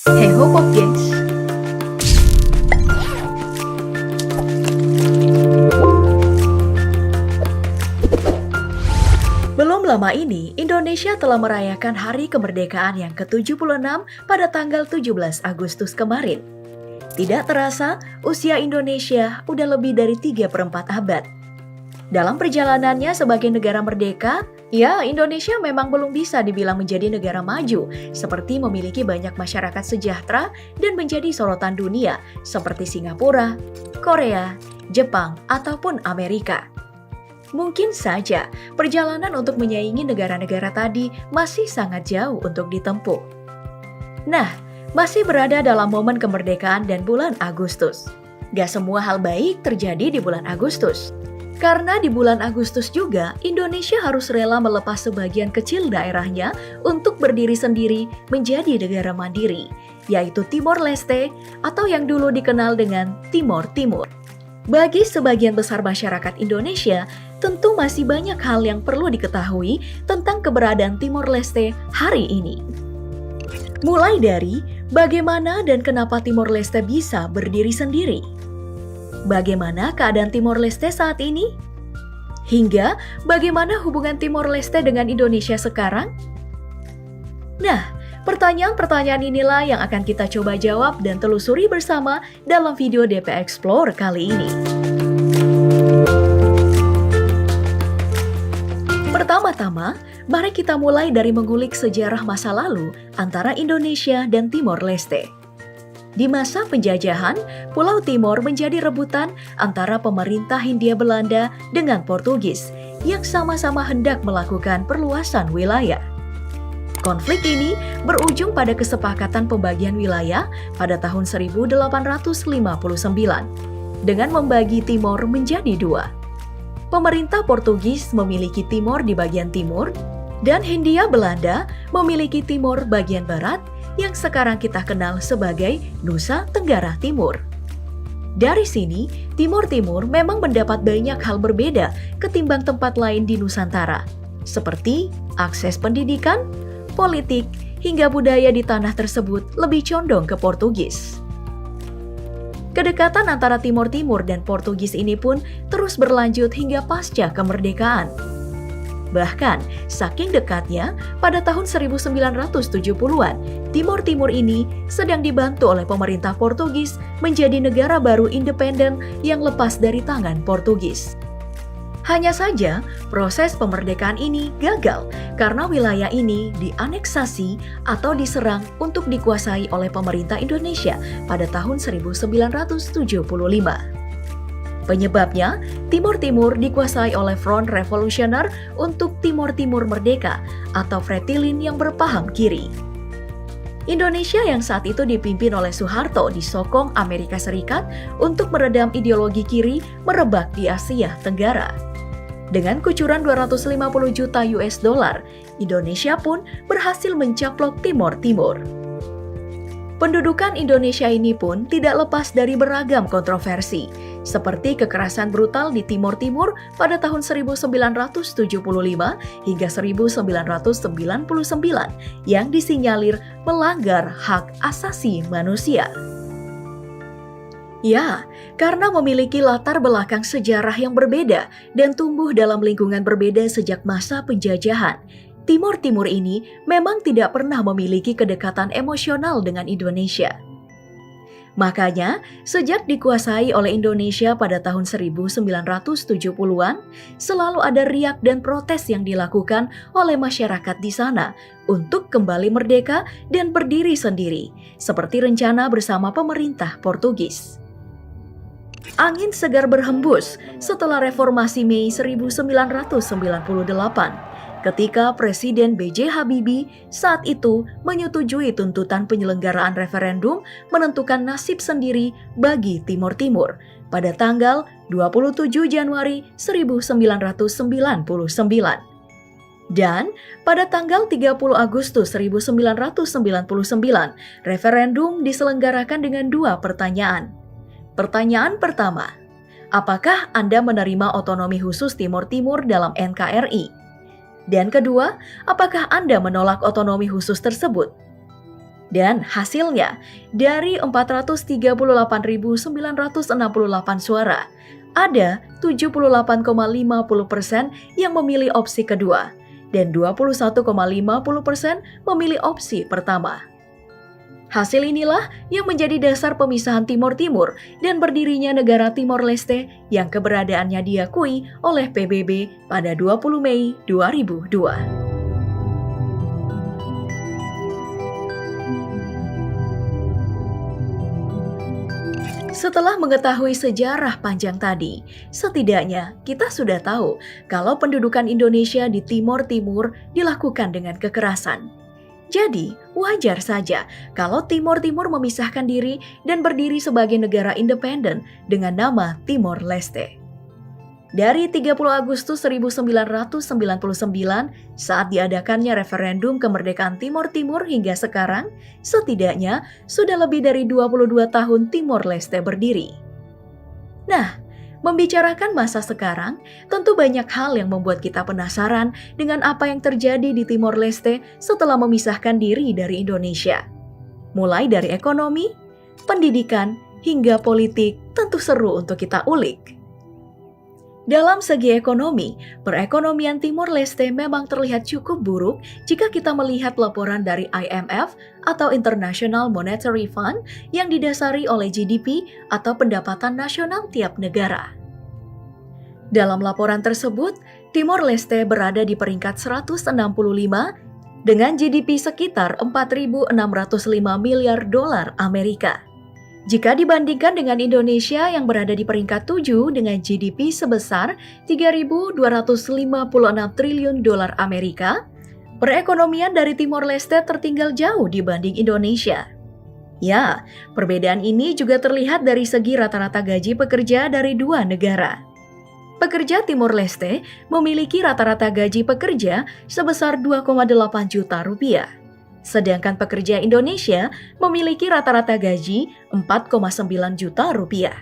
Hey ho pop gengs. Belum lama ini, Indonesia telah merayakan Hari Kemerdekaan yang ke-76 pada tanggal 17 Agustus kemarin. Tidak terasa, usia Indonesia udah lebih dari 3/4 abad. Dalam perjalanannya sebagai negara merdeka, ya Indonesia memang belum bisa dibilang menjadi negara maju, seperti memiliki banyak masyarakat sejahtera dan menjadi sorotan dunia, seperti Singapura, Korea, Jepang, ataupun Amerika. Mungkin saja perjalanan untuk menyaingi negara-negara tadi masih sangat jauh untuk ditempuh. Nah, masih berada dalam momen kemerdekaan dan bulan Agustus. Gak semua hal baik terjadi di bulan Agustus. Karena di bulan Agustus juga, Indonesia harus rela melepas sebagian kecil daerahnya untuk berdiri sendiri menjadi negara mandiri, yaitu Timor Leste atau yang dulu dikenal dengan Timor Timur. Bagi sebagian besar masyarakat Indonesia, tentu masih banyak hal yang perlu diketahui tentang keberadaan Timor Leste hari ini. Mulai dari bagaimana dan kenapa Timor Leste bisa berdiri sendiri. Bagaimana keadaan Timor Leste saat ini? Hingga bagaimana hubungan Timor Leste dengan Indonesia sekarang? Nah, pertanyaan-pertanyaan inilah yang akan kita coba jawab dan telusuri bersama dalam video DP Explore kali ini. Pertama-tama, mari kita mulai dari mengulik sejarah masa lalu antara Indonesia dan Timor Leste. Di masa penjajahan, Pulau Timor menjadi rebutan antara pemerintah Hindia Belanda dengan Portugis yang sama-sama hendak melakukan perluasan wilayah. Konflik ini berujung pada kesepakatan pembagian wilayah pada tahun 1859 dengan membagi Timor menjadi dua. Pemerintah Portugis memiliki Timor di bagian timur dan Hindia Belanda memiliki Timor bagian barat yang sekarang kita kenal sebagai Nusa Tenggara Timur. Dari sini, Timor Timur memang mendapat banyak hal berbeda ketimbang tempat lain di Nusantara, seperti akses pendidikan, politik, hingga budaya di tanah tersebut lebih condong ke Portugis. Kedekatan antara Timor Timur dan Portugis ini pun terus berlanjut hingga pasca kemerdekaan. Bahkan, saking dekatnya, pada tahun 1970-an, Timor Timur ini sedang dibantu oleh pemerintah Portugis menjadi negara baru independen yang lepas dari tangan Portugis. Hanya saja, proses pemerdekaan ini gagal karena wilayah ini dianeksasi atau diserang untuk dikuasai oleh pemerintah Indonesia pada tahun 1975. Penyebabnya, Timor Timur dikuasai oleh Front Revolusioner untuk Timor Timur Merdeka atau Fretilin yang berpaham kiri. Indonesia yang saat itu dipimpin oleh Soeharto disokong Amerika Serikat untuk meredam ideologi kiri merebak di Asia Tenggara. Dengan kucuran 250 juta US dollar, Indonesia pun berhasil mencaplok Timor Timur. Pendudukan Indonesia ini pun tidak lepas dari beragam kontroversi, seperti kekerasan brutal di Timor Timur pada tahun 1975 hingga 1999 yang disinyalir melanggar hak asasi manusia. Ya, karena memiliki latar belakang sejarah yang berbeda dan tumbuh dalam lingkungan berbeda sejak masa penjajahan, Timor Timur ini memang tidak pernah memiliki kedekatan emosional dengan Indonesia. Makanya, sejak dikuasai oleh Indonesia pada tahun 1970-an, selalu ada riak dan protes yang dilakukan oleh masyarakat di sana untuk kembali merdeka dan berdiri sendiri, seperti rencana bersama pemerintah Portugis. Angin segar berhembus setelah reformasi Mei 1998. Ketika Presiden B.J. Habibie saat itu menyetujui tuntutan penyelenggaraan referendum menentukan nasib sendiri bagi Timor Timur pada tanggal 27 Januari 1999. Dan pada tanggal 30 Agustus 1999, referendum diselenggarakan dengan dua pertanyaan. Pertanyaan pertama, apakah Anda menerima otonomi khusus Timor Timur dalam NKRI? Dan kedua, apakah Anda menolak otonomi khusus tersebut? Dan hasilnya, dari 438.968 suara, ada 78,50% yang memilih opsi kedua, dan 21,50% memilih opsi pertama. Hasil inilah yang menjadi dasar pemisahan Timor Timur dan berdirinya negara Timor Leste yang keberadaannya diakui oleh PBB pada 20 Mei 2002. Setelah mengetahui sejarah panjang tadi, setidaknya kita sudah tahu kalau pendudukan Indonesia di Timor Timur dilakukan dengan kekerasan. Jadi, wajar saja kalau Timor Timur memisahkan diri dan berdiri sebagai negara independen dengan nama Timor Leste. Dari 30 Agustus 1999 saat diadakannya referendum kemerdekaan Timor Timur hingga sekarang, setidaknya sudah lebih dari 22 tahun Timor Leste berdiri. Nah, membicarakan masa sekarang, tentu banyak hal yang membuat kita penasaran dengan apa yang terjadi di Timor Leste setelah memisahkan diri dari Indonesia. Mulai dari ekonomi, pendidikan, hingga politik, tentu seru untuk kita ulik. Dalam segi ekonomi, perekonomian Timor Leste memang terlihat cukup buruk jika kita melihat laporan dari IMF atau International Monetary Fund yang didasari oleh GDP atau pendapatan nasional tiap negara. Dalam laporan tersebut, Timor Leste berada di peringkat 165 dengan GDP sekitar 4.605 miliar dolar Amerika. Jika dibandingkan dengan Indonesia yang berada di peringkat 7 dengan GDP sebesar 3.256 triliun dolar Amerika, perekonomian dari Timor Leste tertinggal jauh dibanding Indonesia. Ya, perbedaan ini juga terlihat dari segi rata-rata gaji pekerja dari dua negara. Pekerja Timor Leste memiliki rata-rata gaji pekerja sebesar 2,8 juta rupiah. Sedangkan pekerja Indonesia memiliki rata-rata gaji 4,9 juta rupiah.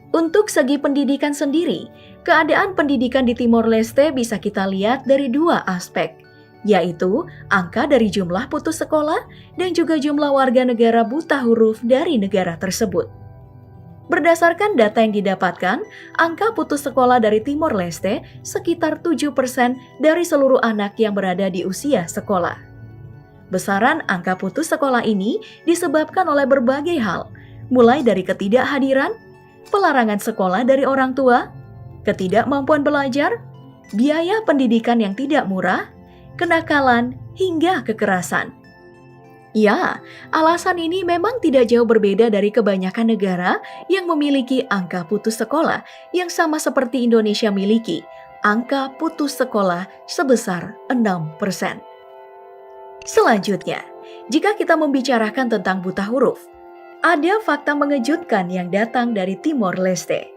Untuk segi pendidikan sendiri, keadaan pendidikan di Timor Leste bisa kita lihat dari dua aspek, yaitu angka dari jumlah putus sekolah dan juga jumlah warga negara buta huruf dari negara tersebut. Berdasarkan data yang didapatkan, angka putus sekolah dari Timor Leste sekitar 7% dari seluruh anak yang berada di usia sekolah. Besaran angka putus sekolah ini disebabkan oleh berbagai hal, mulai dari ketidakhadiran, pelarangan sekolah dari orang tua, ketidakmampuan belajar, biaya pendidikan yang tidak murah, kenakalan, hingga kekerasan. Ya, alasan ini memang tidak jauh berbeda dari kebanyakan negara yang memiliki angka putus sekolah yang sama seperti Indonesia miliki, angka putus sekolah sebesar 6%. Selanjutnya, jika kita membicarakan tentang buta huruf, ada fakta mengejutkan yang datang dari Timor Leste.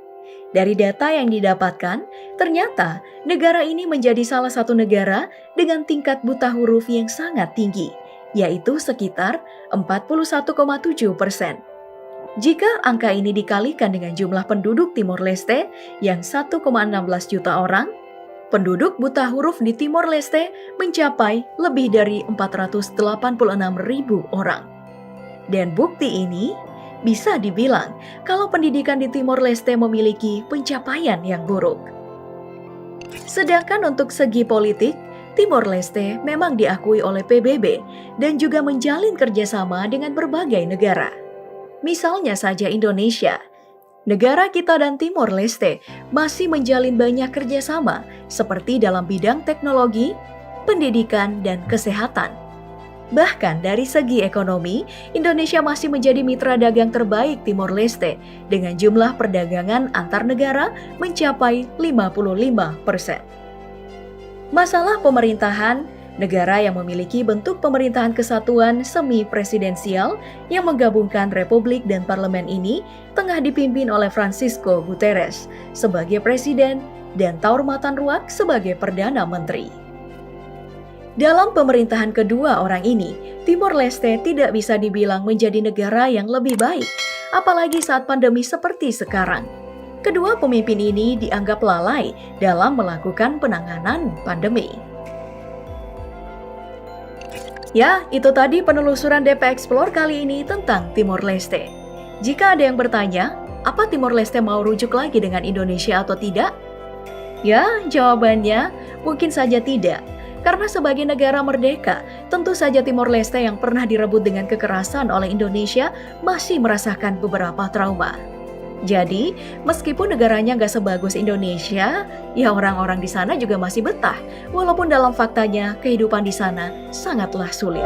Dari data yang didapatkan, ternyata negara ini menjadi salah satu negara dengan tingkat buta huruf yang sangat tinggi, yaitu sekitar 41,7%. Jika angka ini dikalikan dengan jumlah penduduk Timor Leste yang 1,16 juta orang, penduduk buta huruf di Timor Leste mencapai lebih dari 486.000 orang. Dan bukti ini bisa dibilang kalau pendidikan di Timor Leste memiliki pencapaian yang buruk. Sedangkan untuk segi politik, Timor Leste memang diakui oleh PBB dan juga menjalin kerjasama dengan berbagai negara. Misalnya saja Indonesia. Negara kita dan Timor Leste masih menjalin banyak kerjasama seperti dalam bidang teknologi, pendidikan, dan kesehatan. Bahkan dari segi ekonomi, Indonesia masih menjadi mitra dagang terbaik Timor Leste dengan jumlah perdagangan antar negara mencapai 55%. Masalah pemerintahan, negara yang memiliki bentuk pemerintahan kesatuan semi-presidensial yang menggabungkan republik dan parlemen ini tengah dipimpin oleh Francisco Guterres sebagai presiden dan Taur Matan Ruak sebagai perdana menteri. Dalam pemerintahan kedua orang ini, Timor Leste tidak bisa dibilang menjadi negara yang lebih baik, apalagi saat pandemi seperti sekarang. Kedua pemimpin ini dianggap lalai dalam melakukan penanganan pandemi. Ya, itu tadi penelusuran DP Explore kali ini tentang Timor Leste. Jika ada yang bertanya, apa Timor Leste mau rujuk lagi dengan Indonesia atau tidak? Ya, jawabannya mungkin saja tidak. Karena sebagai negara merdeka, tentu saja Timor Leste yang pernah direbut dengan kekerasan oleh Indonesia masih merasakan beberapa trauma. Jadi, meskipun negaranya nggak sebagus Indonesia, ya orang-orang di sana juga masih betah, walaupun dalam faktanya kehidupan di sana sangatlah sulit.